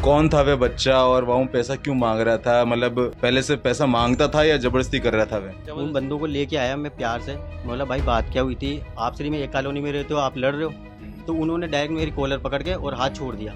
कौन था वे बच्चा और वहाँ पैसा क्यों मांग रहा था? मतलब पहले से पैसा मांगता था या जबरदस्ती कर रहा था वे? उन बंदों को लेके आया मैं प्यार से, बोला भाई बात क्या हुई थी, आप सिर्फ में एक कॉलोनी में रहते हो, आप लड़ रहे हो। तो उन्होंने डायरेक्ट मेरी कॉलर पकड़ के और हाथ छोड़ दिया।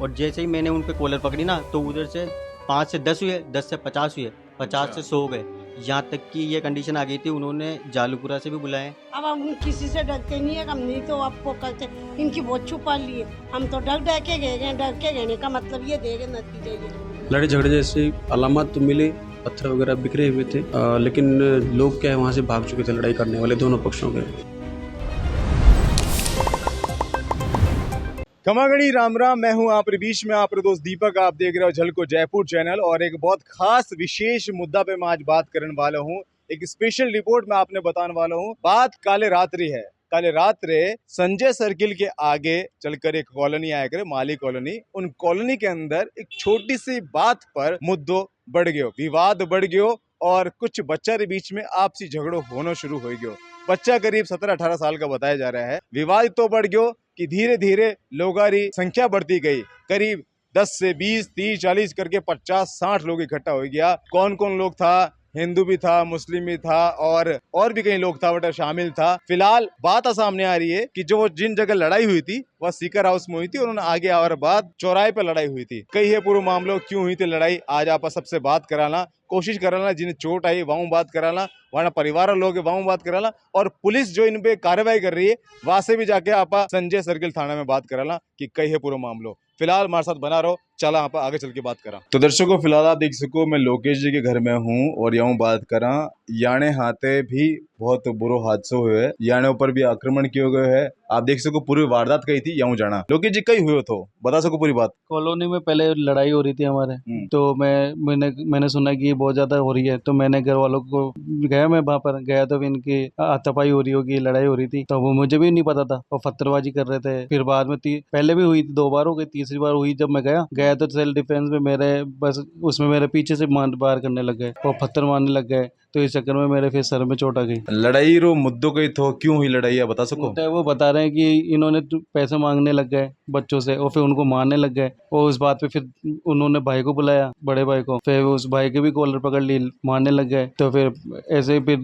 और जैसे ही मैंने उन पे कॉलर पकड़ी ना, तो उधर से 5 से 10 हुए, 10 से 50 हुए, 50 से 100 गए। यहाँ तक कि ये कंडीशन आ गई थी, उन्होंने जालूपुरा से भी बुलाए। अब हम किसी से डरते नहीं है, हम नहीं तो आपको करते इनकी बहुत छुपा लिए, हम तो डर डर के गए, डर के गए का मतलब ये देगा नतीजे ये। लड़ाई झगड़े जैसी अलामत तो मिली, पत्थर वगैरह बिखरे हुए थे, लेकिन लोग क्या है वहाँ से भाग चुके थे लड़ाई करने वाले दोनों पक्षों के। खमागणी राम राम, मैं हूं आप बीच में आपके दोस्त दीपक। आप देख रहे हो झलको जयपुर चैनल और एक बहुत खास विशेष मुद्दा पे मैं आज बात करने वाला हूं। एक स्पेशल रिपोर्ट मैं आपने बताने वाला हूं। बात काले रात्रि है। काले रात्रि संजय सर्किल के आगे चलकर एक कॉलोनी आया करे, माली कॉलोनी। उन कॉलोनी के अंदर एक छोटी सी बात पर मुद्दों बढ़ गयो, विवाद बढ़ गयो और कुछ बच्चा के बीच में आपसी झगड़ो होना शुरू हो गयो। बच्चा करीब 17-18 साल का बताया जा रहा है। विवाद तो बढ़ गयो कि धीरे धीरे लोगारी संख्या बढ़ती गई। करीब 10 से 20, 30, 40 करके 50, 60 लोग इकट्ठा हो गया। कौन कौन लोग था? हिंदू भी था, मुस्लिम भी था और भी कई लोग था बटा शामिल था। फिलहाल बात सामने आ रही है कि जो जिन जगह लड़ाई हुई थी वह सीकर हाउस में हुई थी। उन्होंने आगे और बाद चौराहे पे लड़ाई हुई थी। कई है पूरा मामला, क्यों हुई थी लड़ाई, आज आप सबसे बात कराना कोशिश कराना। जिन्हें चोट आई वहां बात कराना, वहां परिवार लोग वहां बात कराना, और पुलिस जो इन पे कार्रवाई कर रही है वहां से भी जाके आप संजय सर्किल थाना में बात कराना कि कई है पूरा मामलो। फिलहाल हमारे साथ बना रहो, चला आप आगे चल के बात करा। तो दर्शकों, फिलहाल आप देख सको मैं लोकेश जी के घर में हूँ और यहाँ बात करा। याने हाथे भी बहुत बुरो हादसो हुए है, याने ऊपर भी आक्रमण किए गए है। आप देख सको पूरी वारदात कही थी यूं जाना। लोकेश जी कई हुए तो बता सको पूरी बात। कॉलोनी में पहले लड़ाई हो रही थी हमारे, तो मैंने सुना कि बहुत ज्यादा हो रही है, तो मैंने घर वालों को गया, मैं वहां पर गया तो इनकी हाथापाई हो रही होगी, लड़ाई हो रही थी, तो वो मुझे भी नहीं पता था। और पत्थरबाजी कर रहे थे। फिर बाद में पहले भी हुई थी, 2 बार हो गई, तीसरी बार हुई जब मैं गया तो सेल्फ डिफेंस में मेरे बस उसमें मेरे पीछे से मार करने लग गए और पत्थर मारने लग गए। तो इस चक्कर में मेरे फिर सर में चोट आ गई। लड़ाई रो मुद्दों कई थो, क्यों हुई लड़ाई है बता सको? वो बता रहे हैं कि इन्होंने पैसे मांगने लग गए बच्चों से और फिर उनको मारने लग गए। और उस बात पे फिर उन्होंने भाई को बुलाया, बड़े भाई को, फिर उस भाई के भी कॉलर पकड़ ली, मारने लग गए। तो फिर ऐसे फिर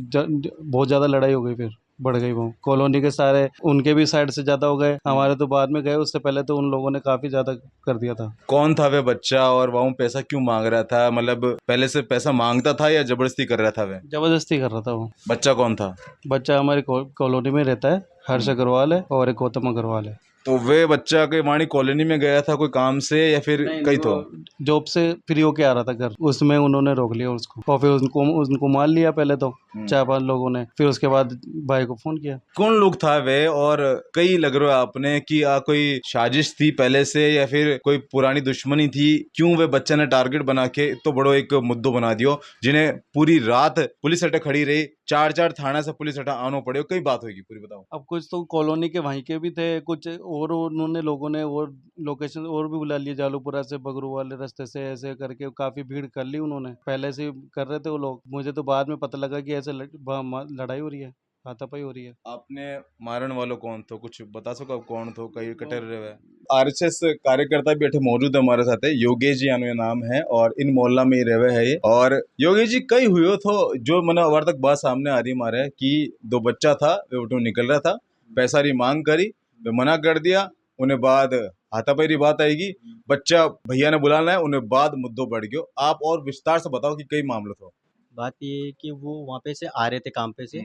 बहुत ज्यादा लड़ाई हो गई, फिर बढ़ गई वो। कॉलोनी के सारे उनके भी साइड से ज्यादा हो गए, हमारे तो बाद में गए, उससे पहले तो उन लोगों ने काफी ज्यादा कर दिया था। कौन था वे बच्चा और वहाँ पैसा क्यों मांग रहा था? मतलब पहले से पैसा मांगता था या जबरदस्ती कर रहा था वे? जबरदस्ती कर रहा था वो। बच्चा कौन था? बच्चा हमारी कॉलोनी में रहता है, हर्ष अग्रवाल है और एक गौतम अग्रवाल है। तो वे बच्चा के वाणी कॉलोनी में गया था कोई काम से या फिर कहीं तो जॉब से फ्री होके आ रहा था घर, उसमें उन्होंने रोक लिया उसको और फिर उनको मार लिया पहले तो 4-5 लोगों ने। फिर उसके बाद भाई को फोन किया। कौन लोग था वे? और कई लग रहा है आपने कि कोई साजिश थी पहले से या फिर कोई पुरानी दुश्मनी थी? क्यों वे बच्चा ने टारगेट बना के तो बड़ो एक मुद्दो बना दियो, जिन्हें पूरी रात पुलिस अटक खड़ी रही, 4 थाना से पुलिस हटा आना पड़े? कई बात होगी पूरी बताओ। अब कुछ तो कॉलोनी के वहीं के भी थे, कुछ और उन्होंने लोगों ने और लोकेशन और भी बुला लिए, जालूपुरा से, बगरू वाले रास्ते से, ऐसे करके काफी भीड़ कर ली उन्होंने। पहले से कर रहे थे वो लोग, मुझे तो बाद में पता लगा कि ऐसे लड़ाई हो रही है, हाथापाई हो रही है। आपने मारन वालों कौन थो, कुछ बता सको कौन थो? कई कटर रहे? आरएसएस कार्यकर्ता भी मौजूद है हमारे साथ है, योगेश जी यानी नाम है और इन मोहल्ला में ही रहे है ये। और योगेश जी कई हुए तो जो मैंने अवर तक बात सामने आ रही मारे कि 2 बच्चा था, वे निकल रहा था, पैसा की मांग करी, वे मना कर दिया, उन्हें बाद हाथापाई बात आएगी, बच्चा भैया ने बुलाना है, उन्हें बाद मुद्दों बढ़ गयो। आप और विस्तार से बताओ कि कई मामले थो। बात ये है कि वो वहाँ पे से आ रहे थे काम पे से,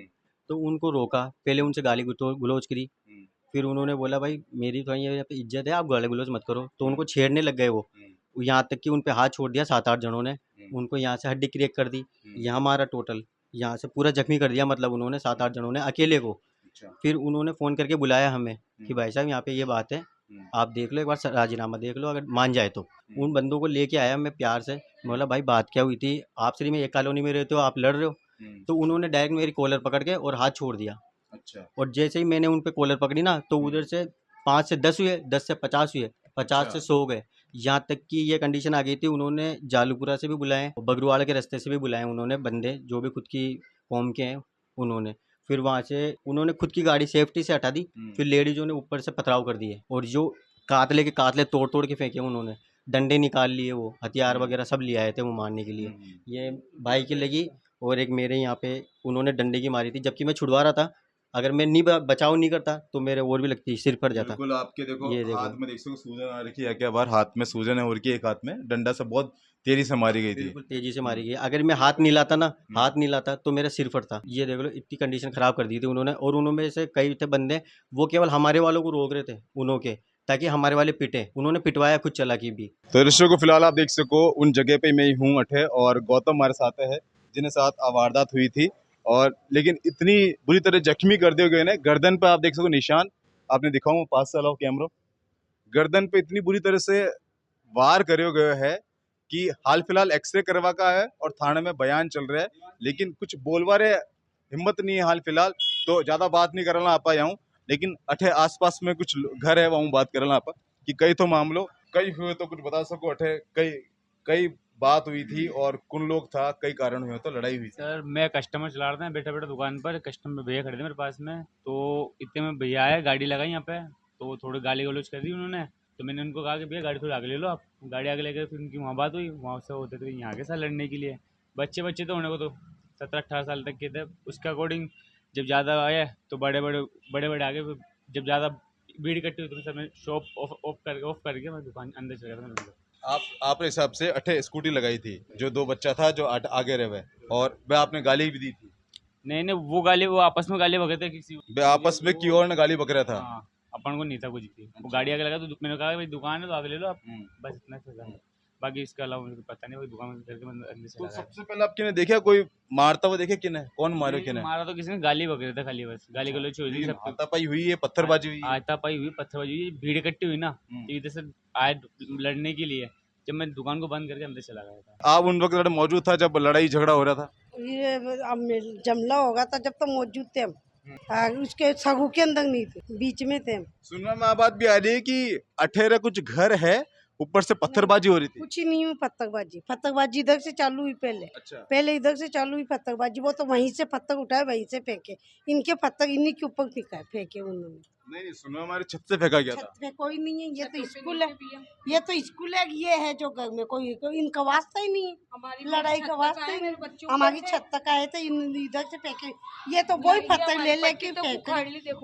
तो उनको रोका, पहले उनसे गाली गलौज करी। फिर उन्होंने बोला भाई मेरी तो यहाँ पे इज्जत है, आप गाली गलौज मत करो। तो उनको छेड़ने लग गए वो। यहाँ तक कि उन पे हाथ छोड़ दिया 7-8 जनों ने। उनको यहाँ से हड्डी क्रैक कर दी, यहाँ मारा, टोटल यहाँ से पूरा जख्मी कर दिया, मतलब उन्होंने 7-8 जनों ने अकेले को। फिर उन्होंने फ़ोन करके बुलाया हमें कि भाई साहब यहाँ पे ये बात है, आप देख लो एक बार, राजीनामा देख लो, अगर मान जाए तो। उन बंदों को लेके आया मैं प्यार से, बोला भाई बात क्या हुई थी, आप सिर्फ में एक कॉलोनी में रहते हो, आप लड़ रहे हो। तो उन्होंने डायरेक्ट मेरी कॉलर पकड़ के और हाथ छोड़ दिया। अच्छा। और जैसे ही मैंने उन पे कॉलर पकड़ी ना, तो उधर से 5 से 10 हुए, 10 से 50 हुए, 50 से 100 गए। यहाँ तक कि ये कंडीशन आ गई थी, उन्होंने जालूपुरा से भी बुलाए, बगरूवाड़ा के रास्ते से भी बुलाए उन्होंने बंदे, जो भी खुद की कौम के हैं उन्होंने। फिर वहाँ से उन्होंने खुद की गाड़ी सेफ्टी से हटा दी। फिर लेडीजों ने ऊपर से पथराव कर दिए और जो कातले के कातले तोड़ तोड़ के फेंके उन्होंने। डंडे निकाल लिए, वो हथियार वगैरह सब ले आए थे वो मारने के लिए। ये भाई की लगी और एक मेरे यहाँ पे उन्होंने डंडे की मारी थी, जबकि मैं छुड़वा रहा था। अगर मैं नहीं बचाव नहीं करता तो मेरे और भी लगती, सिर पर जाता। बिल्कुल, आपके देखो ये देखो। हाथ में देख सको सूजन आ रखी है, क्या बार हाथ में सूजन है और की एक हाथ में डंडा से बहुत तेजी से मारी गई थी। बिल्कुल तेजी से मारी गई। अगर मैं हाथ नहीं लाता ना, हाथ नहीं लाता तो मेरा सिर फटता। ये देख लो, इतनी कंडीशन खराब कर दी थी उन्होंने। और उन्होंने से कई थे बंदे, वो केवल हमारे वालों को रोक रहे थे उन्हों के, ताकि हमारे वाले पिटे। उन्होंने पिटवाया खुद चालाकी भी। तो दर्शकों को फिलहाल आप देख सको उन जगह पे मैं ही हूँ अठे, और गौतम हमारे साथ है जिन्हें साथ वारदात हुई थी। और लेकिन इतनी बुरी तरह जख्मी कर दिए गए ना, गर्दन पे आप देख सको निशान, आपने दिखाऊं पास से लाओ कैमरा, गर्दन पे इतनी बुरी तरह से वार करे गए है कि हाल फिलहाल एक्सरे करवा का है और थाने में बयान चल रहा है, लेकिन कुछ बोलवा रहे हिम्मत नहीं है हाल फिलहाल, तो ज्यादा बात नहीं करना आप आया हूँ। लेकिन अठे आसपास में कुछ घर है वहाँ बात करना आप कि कई तो मामलों कई हुए, तो कुछ बता सको अठे कई कई बात हुई थी और कौन लोग था, कई कारण हुए तो लड़ाई हुई थी। सर मैं कस्टमर चला रहा था बैठा बैठा दुकान पर, कस्टमर भैया खड़े थे मेरे पास में, तो इतने में भैया आए, गाड़ी लगाई यहाँ पे, तो थोड़ी गाली गलौज कर दी उन्होंने। तो मैंने उनको कहा कि भैया गाड़ी थोड़ी आगे ले लो आप, गाड़ी आगे लेकर फिर उनकी वहाँ बात हुई, वहाँ से होते थे यहाँ के साथ लड़ने के लिए। बच्चे तो होने को तो 17-18 साल तक के थे, उसके अकॉर्डिंग जब ज़्यादा आए तो बड़े बड़े आगे, जब ज़्यादा भीड़ इकट्ठी हुई तो सर मैं शॉप ऑफ करके मैं दुकान अंदर चला गया था। आपने हिसाब से अठे स्कूटी लगाई थी, जो दो बच्चा था जो आगे रहे, और वह आपने गाली भी दी थी। नहीं वो आपस में गाली बके थे किसी, वह आपस में की और ने गाली बकरा था। हाँ, अपन को नहीं था कुछ भी। वो गाड़ी आगे लगा तो मैंने कहा भाई दुकान है तो आगे ले लो आप, बस इतना सा। बाकी इसके अलावा मुझे पता नहीं, वो दुकान में करके मैं अंदर तो चला गया। सबसे पहले आप किने देखा कोई मारता हुआ देखे, किने कौन मारे किने? मारा तो किसी ने गाली बके थे खाली, बस गाली गलौज हुई थी सब। हाथापाई हुई है, पत्थरबाजी हुई है? हाथापाई हुई, पत्थरबाजी हुई, भीड़ इकट्ठी हुई ना, तो इधर से आए लड़ने के लिए, जब मैं दुकान को बंद करके अंदर चला गया था। आप उन वक्त मौजूद था जब लड़ाई झगड़ा हो रहा था? ये अब जमला होगा था जब तो मौजूद थे हम। उसके सगू के अंदर नहीं थे, बीच में थे हम। सुनने में बात भी आ रही है कि 18 कुछ घर है, ऊपर से पत्थरबाजी हो रही थी। कुछ ही नहीं हुई, पत्थरबाजी इधर से चालू हुई अच्छा। पहले इधर से चालू हुई पत्थरबाजी। वो तो वहीं से पत्थर उठाए वहीं से फेंके, इनके पत्थर इन्हीं के ऊपर फेंके उन्होंने। नहीं, सुनो हमारे छत से फेंका गया था। छत पे कोई नहीं है, ये तो स्कूल है, ये तो स्कूल है, ये है जो घर में कोई इनका वास्ता ही नहीं है, लड़ाई का वास्ता ही नहीं। हमारी छत तक आए थे, इधर से फेंके, ये तो वही पत्थर ले लेके फेंके।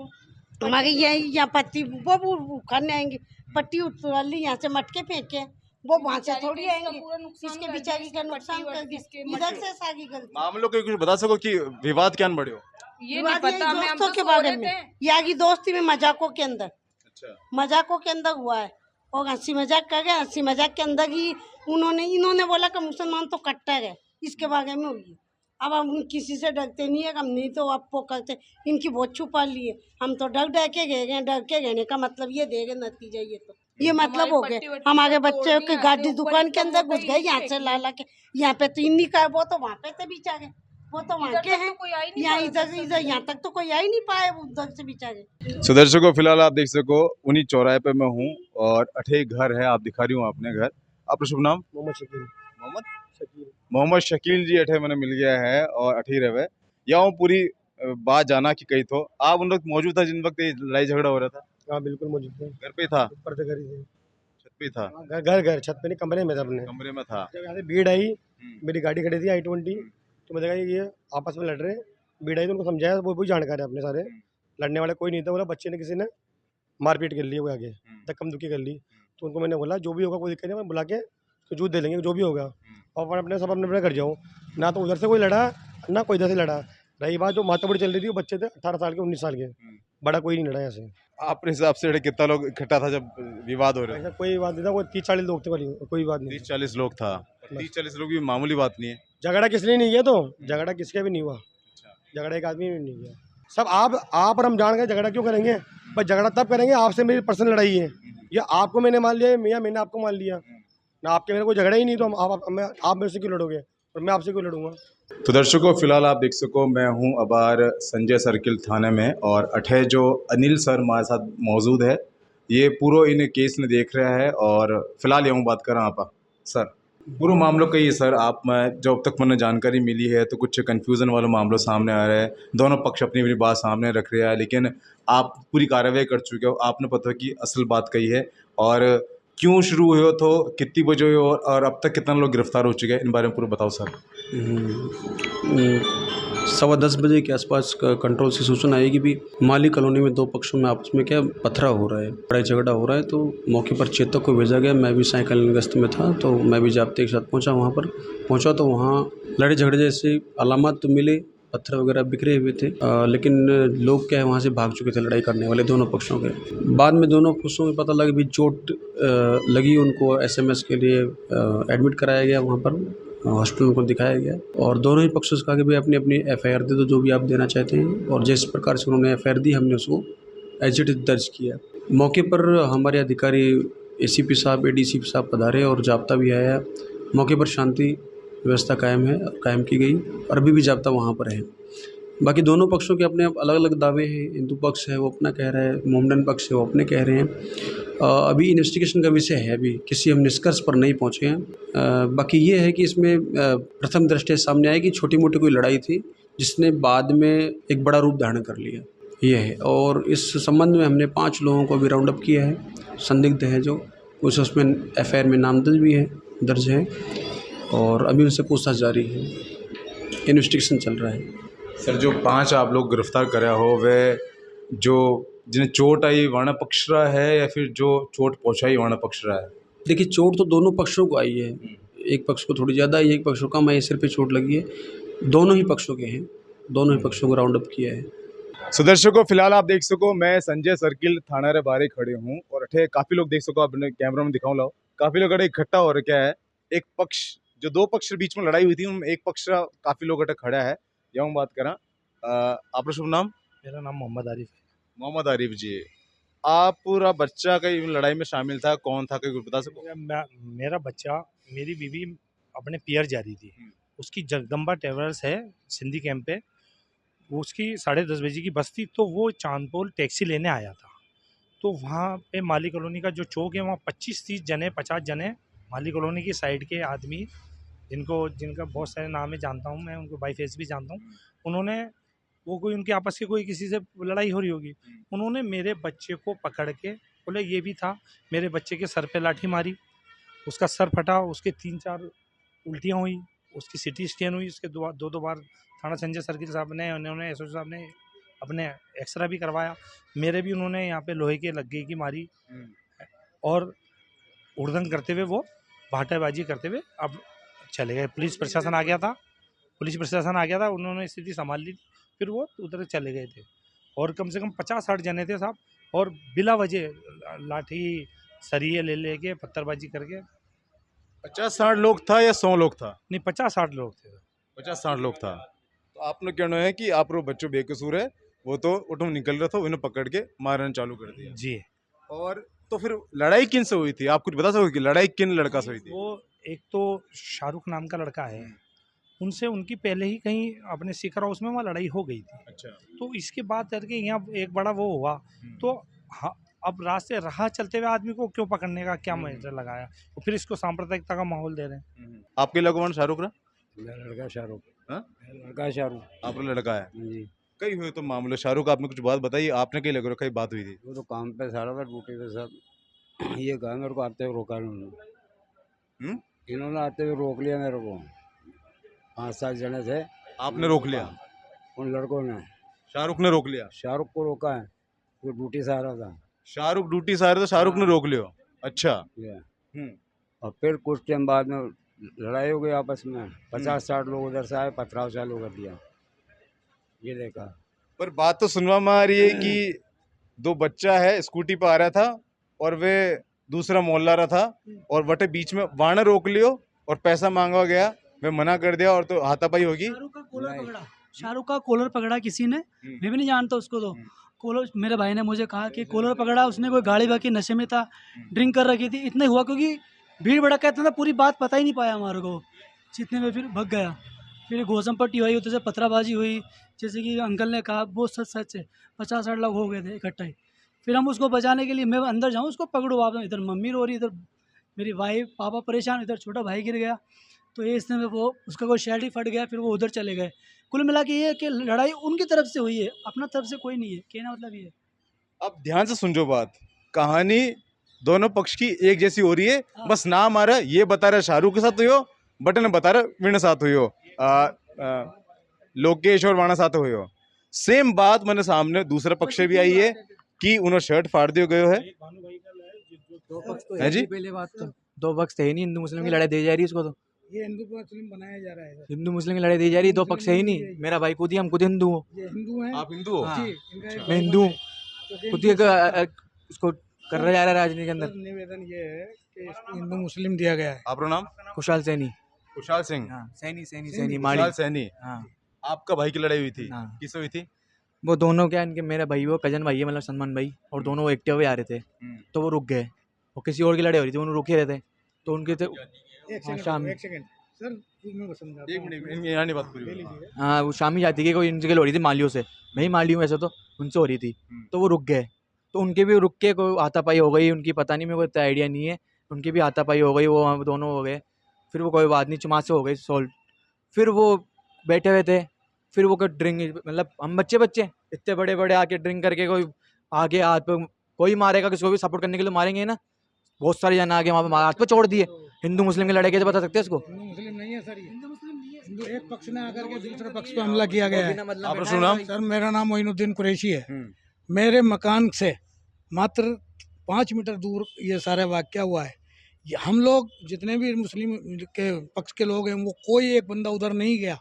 हमारे यहाँ पत्ती वो उखाड़ने आएंगे, पट्टी उठा ली यहाँ से मटके फेंके, वो वहाँ से थोड़ी आएंगे, इसके बेचारी का नुकसान कर दिया। इधर से सागी गलती। मामलों को कुछ बता सको कि विवाद क्या बढ़े हो? ये नहीं पता, दोस्तों के बारे में, यागी दोस्ती में मजाकों के अंदर। अच्छा। मजाकों के अंदर हुआ है और हंसी मजाक कर गए, हंसी मजाक के अंदर ही इन्होंने बोला कि मुसलमान तो कट्टर है, इसके बारे में हुई। अब हम किसी से डरते नहीं है, हम नहीं तो आप वो करते, इनकी बहुत छुपा लिए, हम तो डर के गए का मतलब ये देगा नतीजा, ये मतलब हो गए हमारे बच्चे के गाड़ी दुकान के अंदर घुस गए यहाँ से ला के, यहाँ पे तो इन्हीं का, वो तो वहाँ पे थे बेचारे, वो तो वहाँ के हैं, यहाँ इधर यहाँ तक तो कोई आ ही नहीं पाए उधर से बेचारे। सो दर्शकों फिलहाल आप देख सको उन्हीं चौराहे पे मैं हूँ और अठे घर है, आप दिखा रही हूँ अपने घर। आपका शुभ नाम? मोहम्मद शकील जी अठे मैंने मिल गया है और अठी रहे या पूरी बात जाना कि कही तो आप उन वक्त मौजूद था जिन वक्त लड़ाई झगड़ा हो रहा था? हाँ बिल्कुल मौजूद थे, घर पे था? ऊपर से घर ही थे, छत पे था? घर छत पे नहीं, कमरे में था अपने, कमरे में था। जब यहाँ से भीड़ आई, मेरी गाड़ी खड़ी थी I-20, तो मैंने कहा ये आपस में लड़ रहे, भीड़ आई तो उनको समझाया, वो भी जानकार है अपने सारे, लड़ने वाले कोई नहीं था। बोला बच्चे ने किसी ने मारपीट कर ली, वो आगे धक्कम धुक्की कर ली, तो उनको मैंने बोला जो भी होगा कोई दिक्कत नहीं, मैं बुला के तो जूत दे लेंगे जो भी होगा, और अपने सब अपने घर जाओ ना। तो उधर से कोई लड़ा ना कोई इधर से लड़ा। रही बात जो माताबड़ी चल रही थी, वो बच्चे थे 18 साल के 19 साल के, बड़ा कोई नहीं लड़ा ऐसे। आपके हिसाब से कितना लोग इकट्ठा था जब विवाद हो रहा ऐसा कोई बात नहीं था, कोई 30-40 लोग थे, कोई बात नहीं। 30-40 लोग था? 30-40 लोग भी मामूली बात नहीं है। झगड़ा किसने नहीं किया, तो झगड़ा किसके भी नहीं हुआ, झगड़ा एक आदमी भी नहीं किया। सब आप और हम जान गए, झगड़ा क्यों करेंगे? बस झगड़ा तब करेंगे आपसे मेरी पर्सनल लड़ाई है, या आपको मैंने मान लिया या मैंने आपको मान लिया ना, आपके मेरे कोई झगड़ा ही नहीं, तो आप मेरे से क्यों लड़ोगे और मैं आपसे क्यों लड़ूंगा? तो दर्शकों फिलहाल आप देख सको मैं हूं अबार संजय सर्किल थाने में और अठे जो अनिल सर हमारे साथ मौजूद है, ये पूरा इन केस ने देख रहा है और फिलहाल यूँ बात करें आप सर पूरा मामलों का ही सर आप में जो अब तक मैंने जानकारी मिली है तो कुछ कन्फ्यूज़न वाला मामला सामने आ रहा है, दोनों पक्ष अपनी अपनी बात सामने रख रहे हैं, लेकिन आप पूरी कार्रवाई कर चुके हो, आपने पता है कि असल बात कही है और क्यों शुरू हुए तो कितनी बजे हुए और अब तक कितना लोग गिरफ्तार हो चुके हैं, इन बारे में पूरा बताओ सर। 10:15 बजे के आसपास कंट्रोल से सूचना आई कि भी माली कॉलोनी में दो पक्षों में आपस में क्या पथरा हो रहा है, लड़ाई झगड़ा हो रहा है। तो मौके पर चेतक को भेजा गया। मैं भी साइकिल गश्त में था तो मैं भी जाब्ते के साथ पहुंचा तो वहाँ लड़ाई झगड़े जैसे अलामत तो मिले, पत्थर वगैरह बिखरे हुए थे, लेकिन लोग क्या है वहाँ से भाग चुके थे लड़ाई करने वाले दोनों पक्षों के। बाद में दोनों पक्षों को पता लगा भी चोट लगी, उनको एसएमएस के लिए एडमिट कराया गया, वहाँ पर हॉस्पिटल को दिखाया गया। और दोनों ही पक्षों से कहा कि भाई अपनी अपनी एफआईआर दे दो, जो भी आप देना चाहते हैं। और जिस प्रकार से उन्होंने एफआईआर दी, हमने उसको एज इट इज दर्ज किया। मौके पर हमारे अधिकारी एसीपी साहब, एडीसीपी साहब पधारे और जाब्ता भी आया। मौके पर शांति व्यवस्था कायम की गई और अभी भी जाब्ता वहाँ पर है। बाकी दोनों पक्षों के अपने अलग अलग दावे हैं। हिंदू पक्ष है वो अपना कह रहा है, मोमडन पक्ष है वो अपने कह रहे हैं। अभी इन्वेस्टिगेशन का विषय है, अभी किसी हम निष्कर्ष पर नहीं पहुँचे हैं। बाकी ये है कि इसमें प्रथम दृष्टया सामने आया कि छोटी मोटी कोई लड़ाई थी जिसने बाद में एक बड़ा रूप धारण कर लिया, ये है। और इस संबंध में हमने 5 लोगों को भी राउंड अप किया है, संदिग्ध है जो कुछ, उसमें एफआईआर में नामजद भी है, दर्ज है और अभी उनसे पूछताछ जारी है, इन्वेस्टिगेशन चल रहा है। सर जो 5 आप लोग गिरफ्तार करे हो, वे जो जिन्हें चोट आई वर्ण पक्ष रहा है या फिर जो चोट पहुंचाई वर्ण पक्ष रहा है? देखिए चोट तो दोनों पक्षों को आई है, एक पक्ष को थोड़ी ज़्यादा आई, एक पक्ष को कम आई, सिर पे चोट लगी है। दोनों ही पक्षों के हैं, दोनों ही पक्षों को राउंड अप किया है। सो दर्शकों फिलहाल आप देख सको मैं संजय सर्किल थाना रे बारे खड़े हूँ और अठे काफी लोग देख सको, अपने कैमरा में दिखाऊं लाओ, काफी लोग अठे इकट्ठा हो रखे है। एक पक्ष जो 2 पक्ष के बीच में लड़ाई हुई थी, उनमें एक पक्ष काफी लोग अठे खड़ा है। यूँ बात करा, आपका शुभ नाम? मेरा नाम मोहम्मद आरिफ है। मोहम्मद आरिफ जी, आप पूरा बच्चा कई लड़ाई में शामिल था, कौन था, कोई बता सको? मेरा बच्चा, मेरी बीवी अपने पियर जा रही थी, उसकी जगदम्बा ट्रेवल्स है सिंधी कैंप पे, उसकी 10:30 बजे की बस थी। तो वो चांदपोल टैक्सी लेने आया था। तो वहाँ पे माली कॉलोनी का जो चौक है वहाँ 25-30 जने 50 जने माली कॉलोनी की साइड के आदमी, जिनका बहुत सारे नाम है, जानता हूँ मैं, उनको बाई फेस भी जानता हूँ। उन्होंने वो कोई उनके आपस के कोई किसी से लड़ाई हो रही होगी, उन्होंने मेरे बच्चे को पकड़ के, बोले ये भी था, मेरे बच्चे के सर पे लाठी मारी, उसका सर फटा, उसके 3-4 उल्टियाँ हुई, उसकी सिटी स्कैन हुई, उसके 2 बार थाना संजय सर्किल साहब ने, उन्होंने एसओ साहब ने अपने एक्सरा भी करवाया। मेरे भी उन्होंने यहाँ पे लोहे के लग्गे की मारी और उड़दंग करते हुए, वो भाटाबाजी करते हुए अब चले गए। पुलिस प्रशासन आ गया था, उन्होंने स्थिति संभाल ली, फिर वो उधर चले गए थे। और कम से कम 50-60 जने थे साहब, और बिला वजह लाठी सरिये लेके पत्थरबाजी करके। 50-60 लोग था या 100 लोग था? नहीं, 50-60 लोग थे। 50-60 लोग था। तो आपने कहना है कि आप बच्चों बेकसूर है, वो तो उठो निकल रहा था, उन्हें पकड़ के मारना चालू कर दिया जी। और तो फिर लड़ाई किन से हुई थी, आप कुछ बता सकोगे कि लड़ाई किन लड़का से हुई थी? वो एक तो शाहरुख नाम का लड़का है, उनसे उनकी पहले ही कहीं अपने सीकर हाउस में वहाँ लड़ाई हो गई थी। अच्छा। तो इसके बाद करके यहाँ एक बड़ा वो हुआ। तो हाँ, अब रास्ते रहा चलते हुए आदमी को क्यों पकड़ने का क्या मैटर लगाया, तो फिर इसको सांप्रदायिकता का माहौल दे रहे हैं। आपके लगवान शाहरुख रहा? मेरा लड़का शाहरुख। हाँ? लड़का शाहरुख। आपका लड़का है जी। कई हुए तो मामले। शाहरुख आपने कुछ बात बताई, आपने कहीं लग रखा बात हुई थी? वो तो काम पे सारा था, ड्यूटी पे सब। ये कहा मेरे को आते हुए रोका इन्होंने आते हुए रोक लिया मेरे को। 5-7 जने थे। आपने रोक लिया? उन लड़कों ने, शाहरुख ने रोक लिया? शाहरुख को रोका है, वो ड्यूटी से आ रहा था। शाहरुख ड्यूटी से आ रहा था, शाहरुख ने रोक लिया? अच्छा। और फिर कुछ टाइम बाद में लड़ाई हो गई आपस में। 50-60 लोग उधर से आए, पथराव चालू कर दिया। ये देखा। पर बात तो सुनवा में आ रही है कि 2 बच्चा है, स्कूटी पर आ रहा था और वे दूसरा मोहल्ला रहा था और वटे बीच में वाणा रोक लियो और पैसा मांगा गया, वे मना कर दिया और तो हाथापाई होगी। शाहरुख का कॉलर पकड़ा किसी ने, मैं भी नहीं जानता उसको। तो कॉलर, मेरे भाई ने मुझे कहा कि कॉलर पकड़ा, उसने कोई गाड़ी बाकी नशे में था, ड्रिंक कर रखी थी। इतने हुआ क्योंकि भीड़ भड़का इतना था, पूरी बात पता ही नहीं पाया हमारे को, जितने में फिर भग गया। फिर घोषम पट्टी हुई, उधर से पथराबाजी हुई, जैसे कि अंकल ने कहा, वो सच है। 50-60 लोग हो गए थे इकट्ठे। फिर हम उसको बचाने के लिए, मैं अंदर जाऊँ उसको पकड़ूँ, आप इधर मम्मी रो रही, इधर मेरी वाइफ पापा परेशान, इधर छोटा भाई गिर गया। तो ये इसने में वो उसका कोई शर्ट ही फट गया, फिर वो उधर चले गए। कुल मिला के ये है कि लड़ाई उनकी तरफ से हुई है, अपना तरफ से कोई नहीं है, कहना मतलब ये है। अब ध्यान से सुन जो बात, कहानी दोनों पक्ष की एक जैसी हो रही है, बस नाम आ रहा है, ये बता रहा है शाहरुख के साथ हुई हो, बटन बता रहा है वीणा साथ हुई हो, लोकेश और वाणा साथ हुई हो। सेम बात मैंने सामने दूसरे पक्ष से भी आई है कि उन्होंने शर्ट फाड़ दियो गयो है। है जी, पहले बात तो दो पक्ष थे ही नहीं, हिंदू मुस्लिम की लड़ाई दी जा रही है उसको, तो ये हिंदू मुस्लिम बनाया जा रहा है। हिंदू मुस्लिम की लड़ाई दी जा रही है, दो पक्ष है ही नहीं। मेरा भाई खुद ही, हम खुद हिंदू हो। ये हिंदू हैं। आप हिंदू हो? हाँ, जी, इनका एक मैं हिंदू हूँ। क्योंकि खुद ही उसको कर रहा जा रहा है राजनीति के अंदर। निवेदन ये है कि इसको हिंदू मुस्लिम दिया गया है। आपका नाम? खुशहाल सैनी। खुशहाल सिंह। हाँ, सैनी सैनी सैनी, सैनी माड़ी। खुशहाल सैनी। हाँ, आपका भाई की लड़ाई हुई थी, हाँ। किससे हुई थी? वो दोनों क्या, इनके मेरा भाई, वो कजन भाई है, मतलब सलमान भाई, और दोनों वो एक्टिवा पे आ रहे थे, तो वो रुक गए। वो किसी और की लड़ाई हो रही थी, वो रुके रहे थे, तो उनके तो शाम, एक सेकंड सर, मैं समझाता एक हूँ। मिनट, यहाँ नहीं बात पूरी ले हुई। लीजिए। हाँ, वो शामी जाती की कोई इनसे हो रही थी मालियों से, मैं ही माली हूँ वैसे तो, उनसे हो रही थी, तो वो रुक गए। तो उनके भी रुक के कोई हाथापाई हो गई उनकी, पता नहीं, मेरे को इतना आइडिया नहीं है, उनकी भी हाथापाई हो गई, वो वहाँ दोनों हो गए। फिर वो कोई बात नहीं, चुमास से हो गई सॉल्व। फिर वो बैठे हुए थे, फिर वो कोई ड्रिंक, मतलब हम बच्चे इतने बड़े बड़े आके ड्रिंक करके कोई आगे हाथ पे कोई मारेगा, किसी को भी सपोर्ट करने के लिए मारेंगे ना, बहुत सारे जन आगे वहाँ पे हाथ पे छोड़ दिए। हिंदू मुस्लिम की लड़ाई कैसे बता सकते हैं इसको? हिंदू मुस्लिम नहीं है सर, ये हिंदू एक पक्ष ने आकर के दूसरे पक्ष पे हमला किया गया है। आपका शुभ नाम? सर मेरा नाम मोइनुद्दीन कुरैशी है। मेरे मकान से मात्र 5 मीटर दूर ये सारा वाक़या हुआ है। हम लोग जितने भी मुस्लिम के पक्ष के लोग हैं, वो कोई एक बंदा उधर नहीं गया।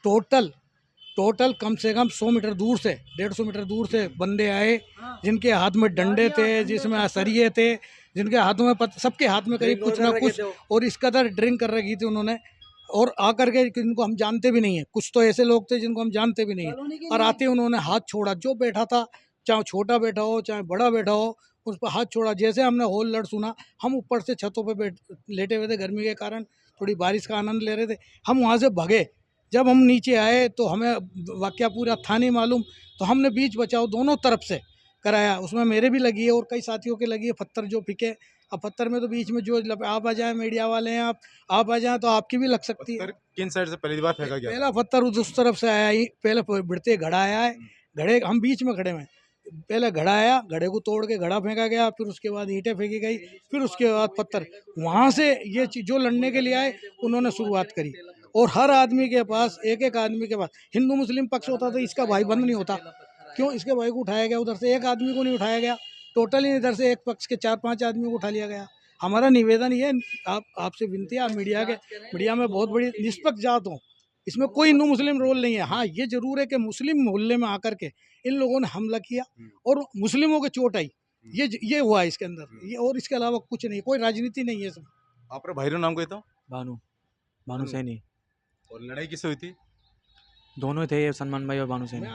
टोटल कम से कम 100 मीटर दूर से, 150 मीटर दूर से बंदे आए, जिनके हाथ में डंडे थे, जिसमें सरिये थे, जिनके हाथों में सबके हाथ में करीब कुछ ना कुछ, और इस कदर ड्रिंक कर रखी थी उन्होंने। और आकर के जिनको हम जानते भी नहीं है, कुछ तो ऐसे लोग थे जिनको हम जानते भी नहीं है, और आते उन्होंने हाथ छोड़ा। जो बैठा था, चाहे छोटा बैठा हो चाहे बड़ा बैठा हो, उस पर हाथ छोड़ा। जैसे हमने होल लड़ सुना, हम ऊपर से छतों पे लेटे हुए थे, गर्मी के कारण थोड़ी बारिश का आनंद ले रहे थे, हम वहाँ से भगे। जब हम नीचे आए तो हमें वाक़या पूरा था नहीं मालूम, तो हमने बीच बचाव दोनों तरफ से कराया। उसमें मेरे भी लगी है और कई साथियों के लगी है, पत्थर जो पिके। अब पत्थर में तो बीच में जो आप आ जाए, मीडिया वाले हैं, आप आ जाए तो आपकी भी लग सकती है। किन साइड से पहली बार फेंका गया? पहला पत्थर उस तरफ से आया ही, पहले बढ़ते घड़ा आया है, घड़े हम बीच में खड़े में, पहले घड़ा आया, घड़े को तोड़ के घड़ा फेंका गया, फिर उसके बाद ईंटें फेंकी गई, फिर उसके बाद पत्थर। वहाँ से ये जो लड़ने के लिए आए उन्होंने शुरुआत करी। और हर आदमी के पास, एक एक आदमी के पास, हिंदू मुस्लिम पक्ष होता तो इसका भाई बंद नहीं होता। क्यों इसके भाई को उठाया गया? उधर से एक आदमी को नहीं उठाया गया, टोटली इधर से एक पक्ष के 4-5 आदमियों को उठा लिया गया। हमारा निवेदन ये आपसे विनती है, आप मीडिया में बहुत बड़ी निष्पक्ष जात हो, इसमें कोई हिंदू मुस्लिम रोल नहीं है। हाँ, ये जरूर है कि मुस्लिम मोहल्ले में आकर के इन लोगों ने हमला किया और मुस्लिमों को चोट आई, ये हुआ इसके अंदर, ये और इसके अलावा कुछ नहीं, कोई राजनीति नहीं है इसमें। आपका भाई नाम क्या था? भानु सैनी। और लड़ाई किससे हुई थी? दोनों थे, सलमान भाई और भानु सैनी।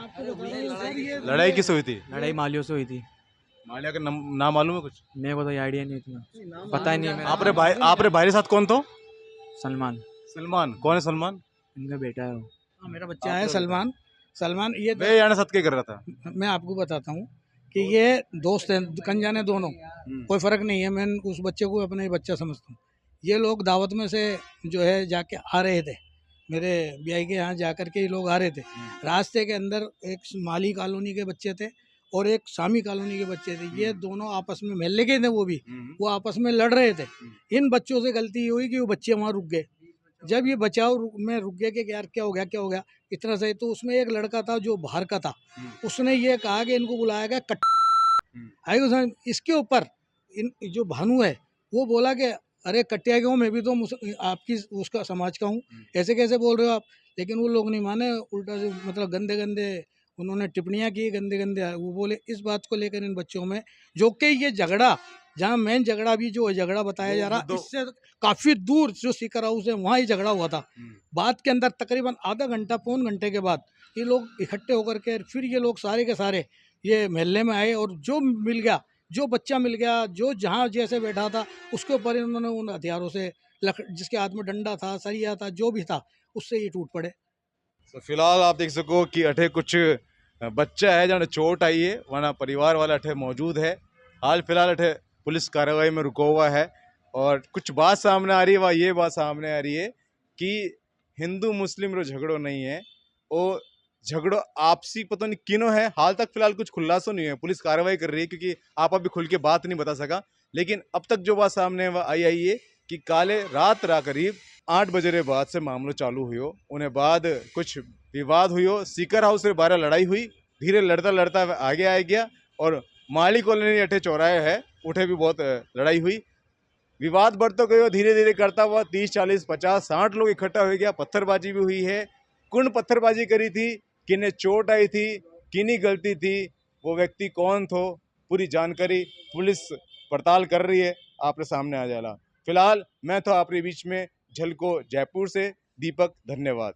लड़ाई किससे हुई थी? लड़ाई मालियों से हुई थी। मालिया का नाम मालूम है कुछ? मेरे को तो आइडिया नहीं, इतना पता ही नहीं है। आपरे भाई के साथ कौन था? सलमान। कौन है सलमान? इनका बेटा है वो। हाँ, मेरा बच्चा है सलमान। ये वे यानी सत के कर रहा था। मैं आपको बताता हूँ कि ये दोस्त हैं, कन-जाने दोनों, कोई फ़र्क नहीं है। मैं उस बच्चे को अपना ही बच्चा समझता हूँ। ये लोग दावत में से जो है जाके आ रहे थे, मेरे बियाई के यहाँ जा कर के ये लोग आ रहे थे। रास्ते के अंदर एक माली कॉलोनी के बच्चे थे और एक शामी कॉलोनी के बच्चे थे। ये दोनों आपस में महल्ले के थे, वो आपस में लड़ रहे थे। इन बच्चों से गलती ये हुई कि वो बच्चे वहाँ रुक गए। जब ये बचाव में रुक गए कि यार क्या हो गया इतना सही, तो उसमें एक लड़का था जो बाहर का था, उसने ये कहा कि इनको बुलाया गया इसके ऊपर जो भानु है वो बोला कि अरे कटिया क्यों, मैं भी तो आपकी उसका समाज का हूँ, ऐसे कैसे बोल रहे हो आप। लेकिन वो लोग नहीं माने, उल्टा से मतलब गंदे उन्होंने टिप्पणियाँ की, गंदे वो बोले। इस बात को लेकर इन बच्चों में, जो कि ये झगड़ा, जहाँ मेन झगड़ा भी जो झगड़ा बताया जा रहा, इससे काफ़ी दूर जो सीकर हाउस है वहाँ ही झगड़ा हुआ था। बात के अंदर तकरीबन आधा घंटा, पौन घंटे के बाद ये लोग इकट्ठे होकर के फिर ये लोग सारे के सारे ये महल्ले में आए और जो मिल गया, जो बच्चा मिल गया, जो जहाँ जैसे बैठा था उसके ऊपर इन्होंने उन हथियारों से, जिसके हाथ में डंडा था, सरिया था, जो भी था, उससे ये टूट पड़े। तो फिलहाल आप देख सको कि अठे कुछ बच्चा है जहाँ चोट आई है, वरना परिवार वाला अठे मौजूद है। हाल फिलहाल अठे पुलिस कार्रवाई में रुका हुआ है और कुछ बात सामने आ रही है, वह ये बात सामने आ रही है कि हिंदू मुस्लिम रो झगड़ो नहीं है, वो झगड़ो आपसी पता नहीं किनो है। हाल तक फिलहाल कुछ खुलासा नहीं है, पुलिस कार्रवाई कर रही है क्योंकि आप अभी खुल के बात नहीं बता सका। लेकिन अब तक जो बात सामने आई है कि काले रात करीब 8 बजे रे बाद से मामलो चालू हुयो, उन्हें बाद कुछ विवाद हुयो, सीकर हाउस से 12 लड़ाई हुई, धीरे लड़ता लड़ता आगे आ गया और माली कॉलोनी अठे चौराहे है उठे भी बहुत लड़ाई हुई। विवाद बढ़ता गया, धीरे धीरे करता हुआ 30 40 50 60 लोग इकट्ठा हो गया, पत्थरबाजी भी हुई है। कौन पत्थरबाजी करी थी, किन्हें चोट आई थी, किन्हीं गलती थी, वो व्यक्ति कौन थो, पूरी जानकारी पुलिस पड़ताल कर रही है, आपके सामने आ जाला। फिलहाल मैं तो आपके बीच में झलको जयपुर से दीपक, धन्यवाद।